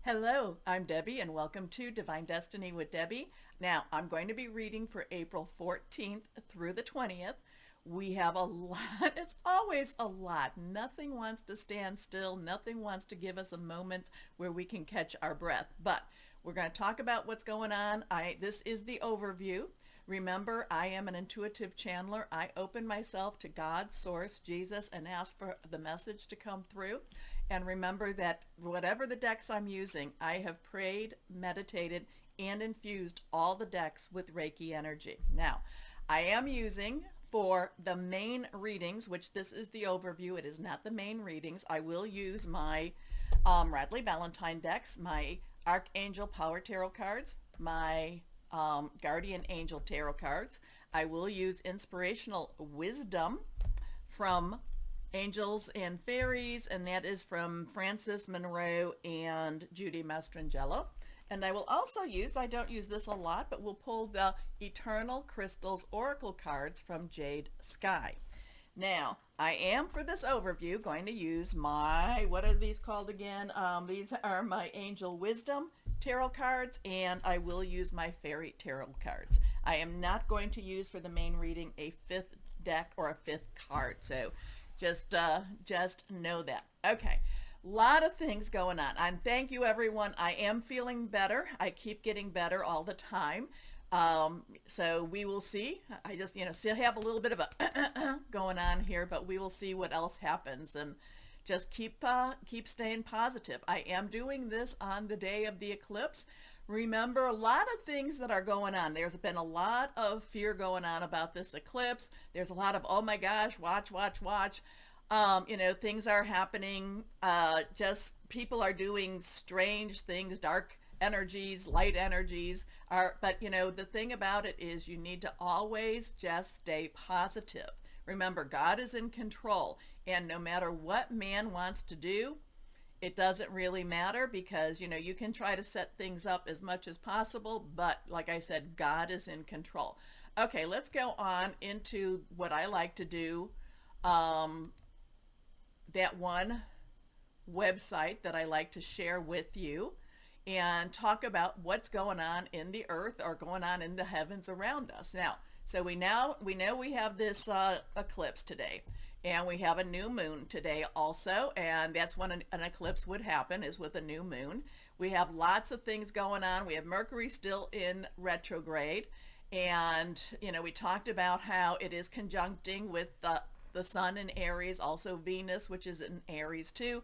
Hello, I'm Debbie and welcome to Divine Destiny with Debbie. Now, I'm going to be reading for April 14th through the 20th. We have a lot, it's always a lot. Nothing wants to stand still. Nothing wants to give us a moment where we can catch our breath. But we're going to talk about what's going on. This is the overview. Remember, I am an intuitive channeler. I open myself to God, Source, Jesus, and ask for the message to come through. And remember that whatever the decks I'm using, I have prayed, meditated, and infused all the decks with Reiki energy. Now, I am using for the main readings, which this is the overview. It is not the main readings. I will use my Radley Valentine decks, my Archangel Power Tarot cards, my Guardian Angel Tarot cards. I will use Inspirational Wisdom from Angels and Fairies, and that is from Frances Monroe and Judy Mastrangelo. And I will also use, I don't use this a lot, but we'll pull the Eternal Crystals Oracle cards from Jade Sky. Now, I am, for this overview, going to use my, what are these called again? These are my Angel Wisdom Tarot cards, and I will use my Fairy Tarot cards. I am not going to use for the main reading a fifth deck or a fifth card, so just know that. Okay, a lot of things going on, and thank you everyone. I am feeling better. I keep getting better all the time. So we will see. I just, still have a little bit of a going on here, but we will see what else happens, and just keep staying positive. I am doing this on the day of the eclipse. Remember, a lot of things that are going on. There's been a lot of fear going on about this eclipse. There's a lot of, oh my gosh, watch. Things are happening. Just people are doing strange things, dark energies, light energies are, but the thing about it is you need to always just stay positive. Remember, God is in control, and no matter what man wants to do, it doesn't really matter, because you can try to set things up as much as possible, but like I said, God is in control. Okay, let's go on into what I like to do. That one website that I like to share with you and talk about what's going on in the earth or going on in the heavens around us. Now, so we know we have this eclipse today, and we have a new moon today also, and that's when an eclipse would happen, is with a new moon. We have lots of things going on. We have Mercury still in retrograde, and we talked about how it is conjuncting with the sun in Aries, also Venus, which is in Aries too.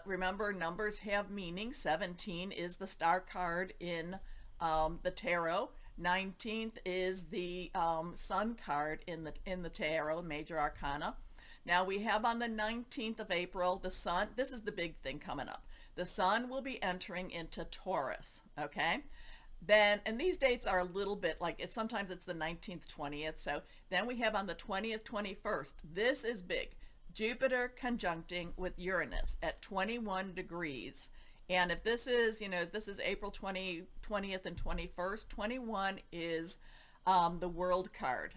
Remember, numbers have meaning. 17 is the star card in the tarot. 19th is the sun card in the tarot, major arcana. Now we have on the 19th of April, the sun, this is the big thing coming up. The sun will be entering into Taurus, okay? Then, and these dates are a little bit like, sometimes it's the 19th, 20th. So then we have on the 20th, 21st, this is big. Jupiter conjuncting with Uranus at 21 degrees. And if this is, this is April 20th and 21st, 21 is the world card.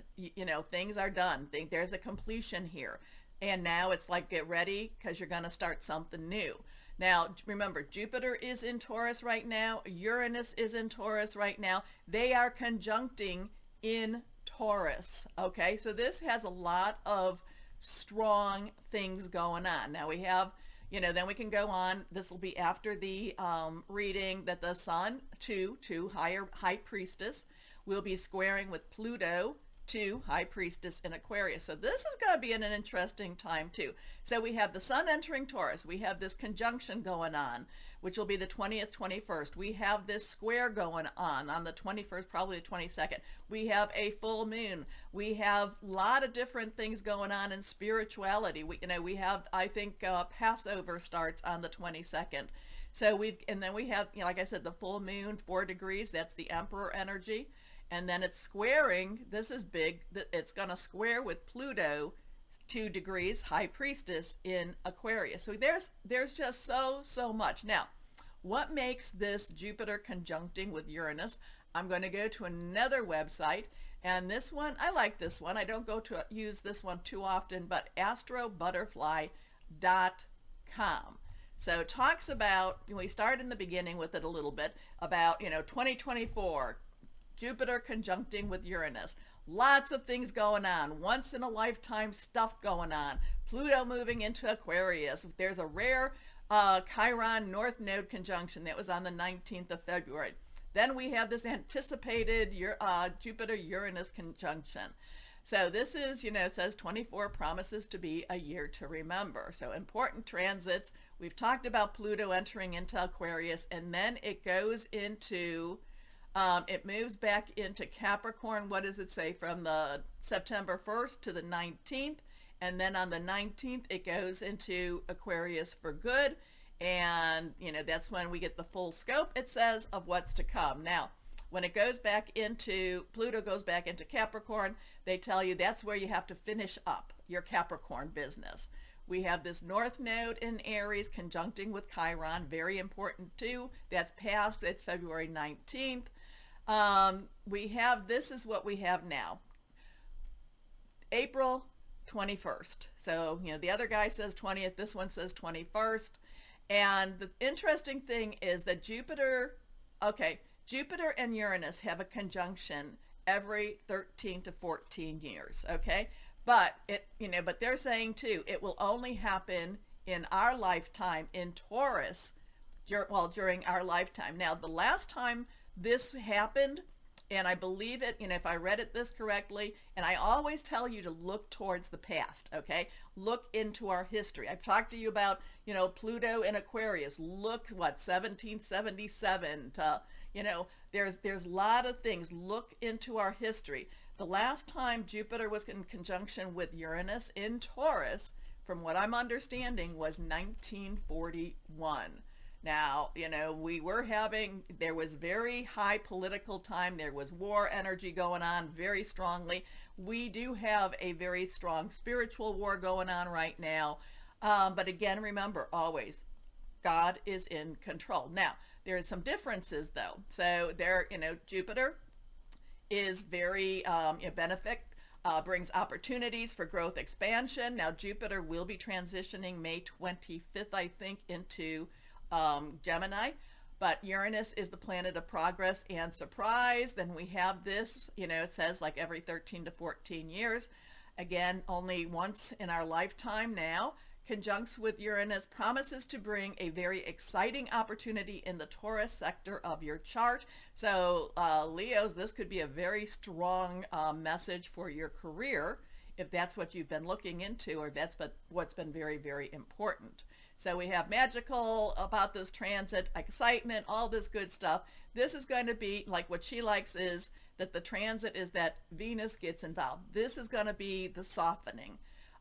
Things are done. There's a completion here. And now it's like, get ready, because you're going to start something new. Now, remember, Jupiter is in Taurus right now. Uranus is in Taurus right now. They are conjuncting in Taurus, okay? So this has a lot of strong things going on. Now we have, then we can go on. This will be after the reading that the sun, to High Priestess, will be squaring with Pluto, to High Priestess in Aquarius. So this is going to be an interesting time too. So we have the sun entering Taurus. We have this conjunction going on, which will be the 20th, 21st. We have this square going on the 21st, probably the 22nd. We have a full moon. We have a lot of different things going on in spirituality. We have, I think, Passover starts on the 22nd. So and then we have, like I said, the full moon, 4 degrees. That's the Emperor energy. And then it's squaring, this is big, it's going to square with Pluto, 2 degrees, High Priestess in Aquarius. So there's just so much. Now, what makes this Jupiter conjuncting with Uranus? I'm going to go to another website, and this one, I like this one. I don't go to use this one too often, but astrobutterfly.com. So it talks about, we start in the beginning with it a little bit, about, 2024, Jupiter conjuncting with Uranus. Lots of things going on. Once in a lifetime stuff going on. Pluto moving into Aquarius. There's a rare Chiron North Node conjunction that was on the 19th of February. Then we have this anticipated Jupiter-Uranus conjunction. So this is, it says 24 promises to be a year to remember. So important transits. We've talked about Pluto entering into Aquarius, and then it goes into, it moves back into Capricorn. What does it say? From the September 1st to the 19th. And then on the 19th, it goes into Aquarius for good. And, that's when we get the full scope, it says, of what's to come. Now, when it goes back into, Pluto goes back into Capricorn, they tell you that's where you have to finish up your Capricorn business. We have this North Node in Aries conjuncting with Chiron, very important too. That's past, it's February 19th. We have, this is what we have now. April 21st. So, the other guy says 20th, this one says 21st. And the interesting thing is that Jupiter and Uranus have a conjunction every 13 to 14 years, okay? But but they're saying too, it will only happen in our lifetime in Taurus, during our lifetime. Now, the last time this happened, and I believe it, if I read it this correctly, and I always tell you to look towards the past, okay? Look into our history. I've talked to you about, Pluto in Aquarius. Look, 1777 to, there's a lot of things. Look into our history. The last time Jupiter was in conjunction with Uranus in Taurus, from what I'm understanding, was 1941. Now, there was very high political time. There was war energy going on very strongly. We do have a very strong spiritual war going on right now. But again, remember always, God is in control. Now, there are some differences though. So Jupiter is very benefic, brings opportunities for growth expansion. Now, Jupiter will be transitioning May 25th, I think, into Gemini, but Uranus is the planet of progress and surprise. Then we have this, it says like every 13 to 14 years. Again, only once in our lifetime now. Conjuncts with Uranus, promises to bring a very exciting opportunity in the Taurus sector of your chart. So Leos, this could be a very strong message for your career if that's what you've been looking into, or that's what's been very, very important. So we have magical about this transit, excitement, all this good stuff. This is going to be like what she likes is that the transit is that Venus gets involved. This is going to be the softening.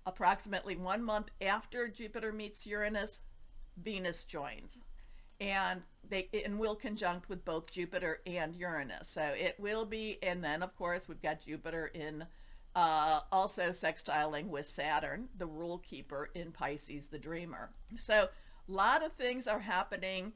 Approximately 1 month after Jupiter meets Uranus, Venus joins. And will conjunct with both Jupiter and Uranus. So it will be, and then of course we've got Jupiter in also sextiling with Saturn, the rule keeper in Pisces, the dreamer. So a lot of things are happening.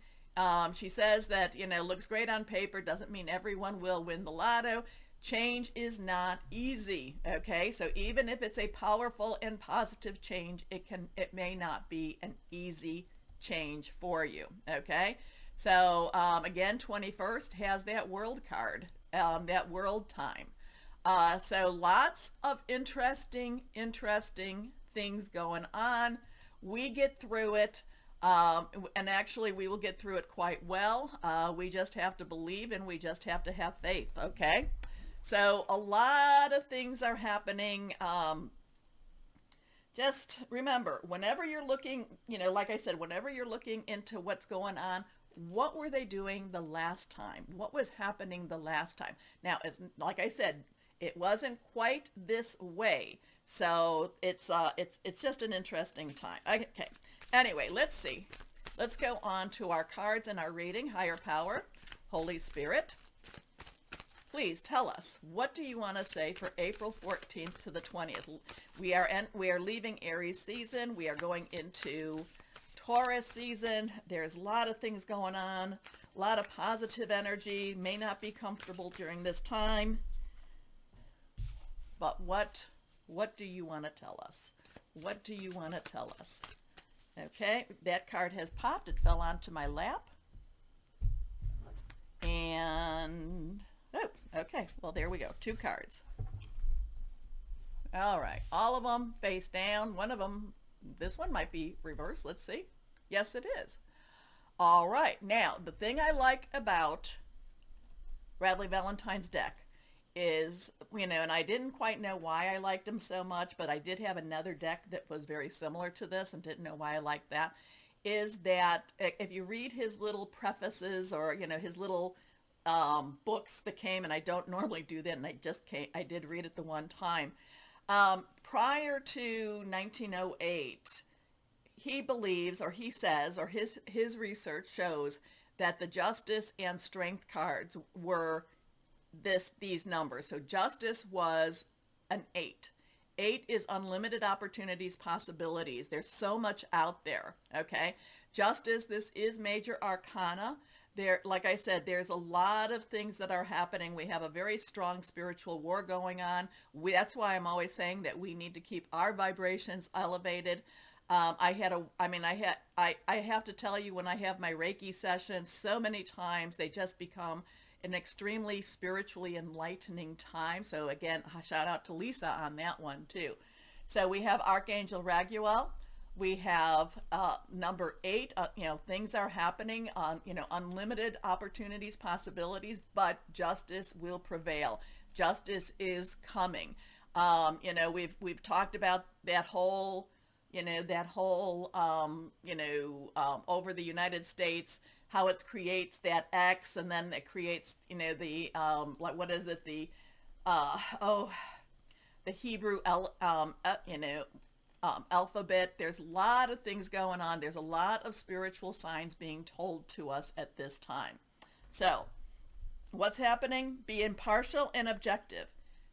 She says that, looks great on paper, doesn't mean everyone will win the lotto. Change is not easy, okay? So even if it's a powerful and positive change, it may not be an easy change for you, okay? So again, 21st has that world card, that world time. So lots of interesting things going on. We get through it, and actually we will get through it quite well. We just have to believe, and we just have to have faith, okay? So a lot of things are happening. Just remember, whenever you're looking, like I said, whenever you're looking into what's going on, what were they doing the last time? What was happening the last time? Now, like I said, it wasn't quite this way. So it's just an interesting time. Okay. Anyway, let's see. Let's go on to our cards and our reading. Higher power, Holy Spirit. Please tell us, what do you want to say for April 14th to the 20th? We are leaving Aries season. We are going into Taurus season. There's a lot of things going on, a lot of positive energy. May not be comfortable during this time. But what do you want to tell us? What do you want to tell us? Okay, that card has popped. It fell onto my lap. And, oh, okay, well, there we go. 2 cards. All right, all of them face down. One of them, this one might be reversed. Let's see. Yes, it is. All right, now, the thing I like about Radley Valentine's deck is, and I didn't quite know why I liked him so much, but I did have another deck that was very similar to this and didn't know why I liked that, is that if you read his little prefaces or, his little books that came, and I don't normally do that, and I did read it the one time. Prior to 1908, he believes, or he says, or his research shows that the Justice and Strength cards were these numbers. So Justice was an 8. 8 is unlimited opportunities, possibilities. There's so much out there, okay? Justice, this is major arcana. There, like I said, there's a lot of things that are happening. We have a very strong spiritual war going on. That's why I'm always saying that we need to keep our vibrations elevated. I have to tell you, when I have my Reiki sessions, so many times they just become an extremely spiritually enlightening time. So again, shout out to Lisa on that one too. So we have Archangel Raguel. We have number 8, things are happening, unlimited opportunities, possibilities, but justice will prevail. Justice is coming. We've talked about that whole, over the United States, how it creates that X, and then it creates, the, what is it? The Hebrew, alphabet. There's a lot of things going on. There's a lot of spiritual signs being told to us at this time. So what's happening? Be impartial and objective.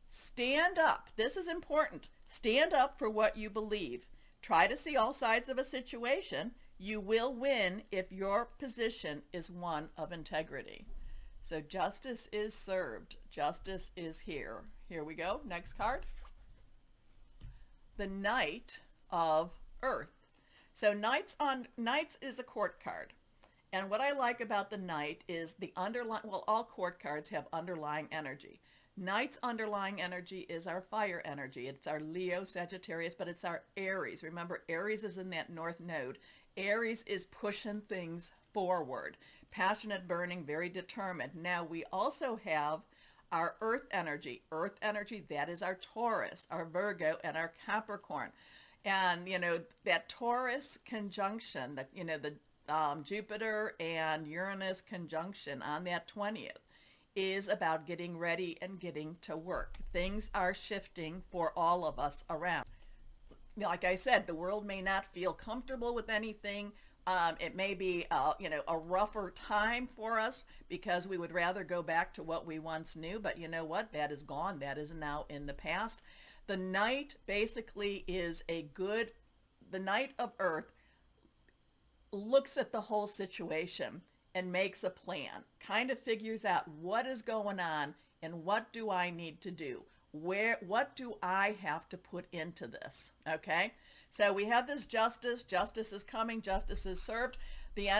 Stand up. This is important. Stand up for what you believe. Try to see all sides of a situation. You will win if your position is one of integrity. So justice is served. Justice is here. Here we go. Next card. The Knight of Earth. So Knights is a court card. And what I like about the Knight is the underlying, well, all court cards have underlying energy. Knight's underlying energy is our fire energy. It's our Leo, Sagittarius, but it's our Aries. Remember, Aries is in that North Node. Aries is pushing things forward. Passionate, burning, very determined. Now, we also have our earth energy. Earth energy, that is our Taurus, our Virgo, and our Capricorn. And, that Taurus conjunction, the Jupiter and Uranus conjunction on that 20th is about getting ready and getting to work. Things are shifting for all of us around. Like I said, the world may not feel comfortable with anything. It may be, a rougher time for us because we would rather go back to what we once knew. But you know what? That is gone. That is now in the past. The Knight basically is the Knight of Earth looks at the whole situation and makes a plan, kind of figures out what is going on and what do I need to do? What do I have to put into this? Okay? So we have this justice. Justice is coming. Justice is served. The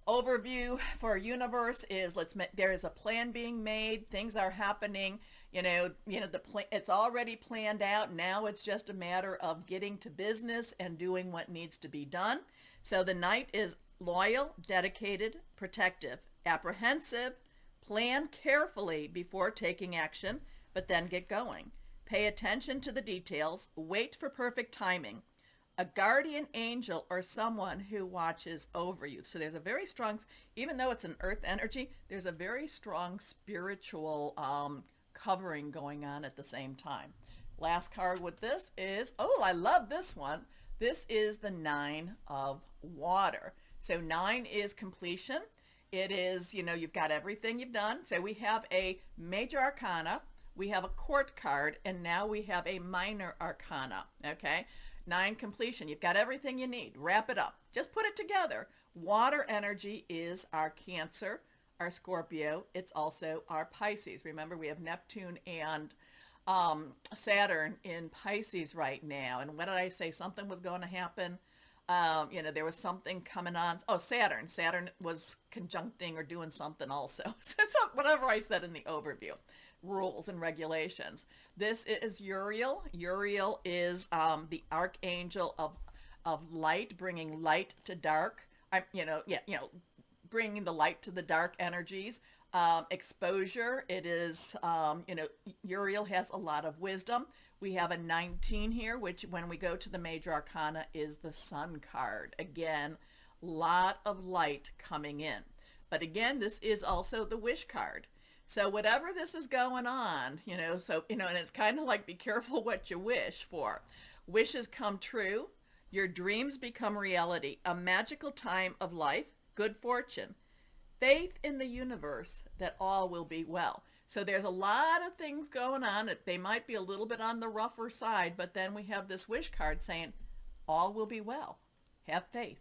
overview for universe is there is a plan being made. Things are happening. It's already planned out. Now it's just a matter of getting to business and doing what needs to be done. So the Knight is loyal, dedicated, protective, apprehensive. Plan carefully before taking action, but then get going. Pay attention to the details. Wait for perfect timing. A guardian angel or someone who watches over you. So there's a very strong, even though it's an earth energy, there's a very strong spiritual covering going on at the same time. Last card with this is, I love this one. This is the 9 of Water. So 9 is completion. It is, you've got everything you've done. So we have a major arcana, we have a court card, and now we have a minor arcana, okay? 9, completion. You've got everything you need. Wrap it up. Just put it together. Water energy is our Cancer, our Scorpio. It's also our Pisces. Remember, we have Neptune and Saturn in Pisces right now. And what did I say? Something was going to happen. There was something coming on. Oh, Saturn. Saturn was conjuncting or doing something also. So whatever I said in the overview, rules and regulations. This is Uriel. Uriel is the archangel of light, bringing light to dark. Bringing the light to the dark energies. Exposure. It is, Uriel has a lot of wisdom. We have a 19 here, which when we go to the major arcana is the Sun card. Again, lot of light coming in. But again, this is also the wish card. So whatever this is going on, and it's kind of like be careful what you wish for. Wishes come true. Your dreams become reality. A magical time of life. Good fortune. Faith in the universe that all will be well. So there's a lot of things going on. They might be a little bit on the rougher side, but then we have this wish card saying all will be well. Have faith.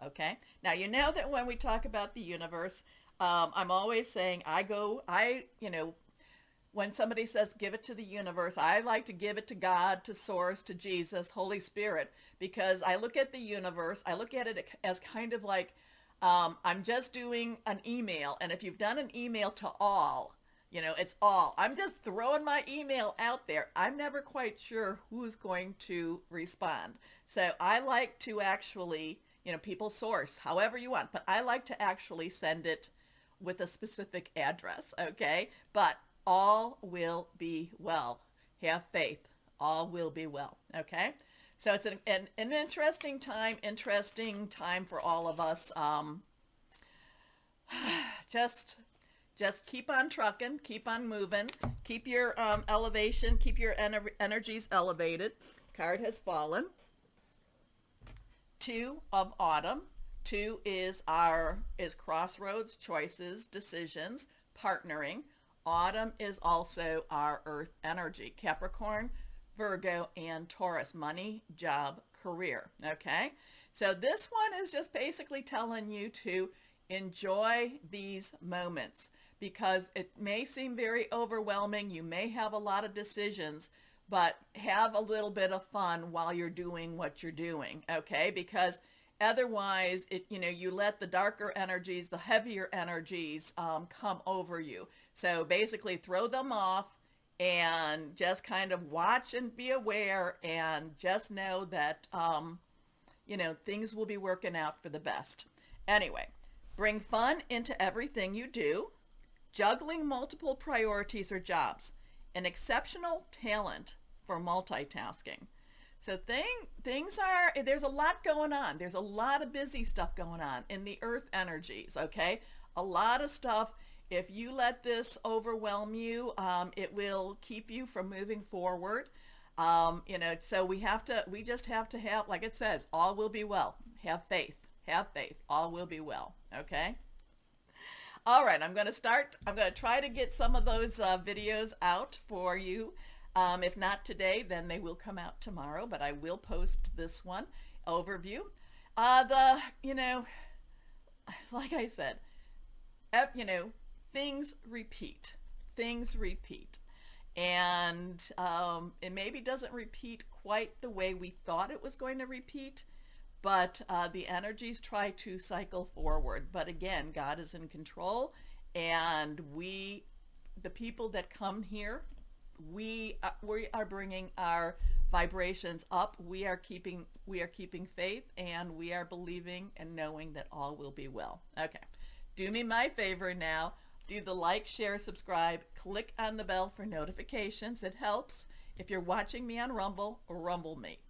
Okay. Now, you know that when we talk about the universe, I'm always saying when somebody says give it to the universe, I like to give it to God, to Source, to Jesus, Holy Spirit, because I look at the universe, I look at it as kind of like I'm just doing an email. And if you've done an email to all, it's all. I'm just throwing my email out there. I'm never quite sure who's going to respond. So I like to actually, people source however you want, but I like to actually send it with a specific address, okay? But all will be well. Have faith. All will be well, okay? So it's an interesting time for all of us. Just keep on trucking, keep on moving, keep your elevation, keep your energies elevated. Card has fallen. 2 of autumn. 2 is crossroads, choices, decisions, partnering. Autumn is also our earth energy. Capricorn, Virgo, and Taurus, money, job, career. Okay, so this one is just basically telling you to enjoy these moments because it may seem very overwhelming. You may have a lot of decisions, but have a little bit of fun while you're doing what you're doing. Okay, because otherwise, you let the darker energies, the heavier energies come over you. So basically throw them off and just kind of watch and be aware and just know that, things will be working out for the best. Anyway, bring fun into everything you do, juggling multiple priorities or jobs, an exceptional talent for multitasking. So there's a lot going on. There's a lot of busy stuff going on in the earth energies, okay? A lot of stuff. If you let this overwhelm you, it will keep you from moving forward. So we just have to have, like it says, all will be well. Have faith, all will be well. Okay. All right. I'm going to try to get some of those videos out for you. If not today, then they will come out tomorrow, but I will post this one overview. Like I said, things repeat. And it maybe doesn't repeat quite the way we thought it was going to repeat, but the energies try to cycle forward. But again, God is in control, and the people that come here, we are bringing our vibrations up. We are keeping faith, and we are believing and knowing that all will be well. Okay. Do me my favor now. Do the like, share, subscribe, click on the bell for notifications. It helps. If you're watching me on Rumble, rumble me.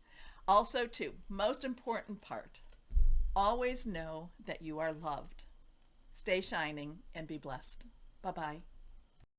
Also, too, most important part, always know that you are loved. Stay shining and be blessed. Bye-bye.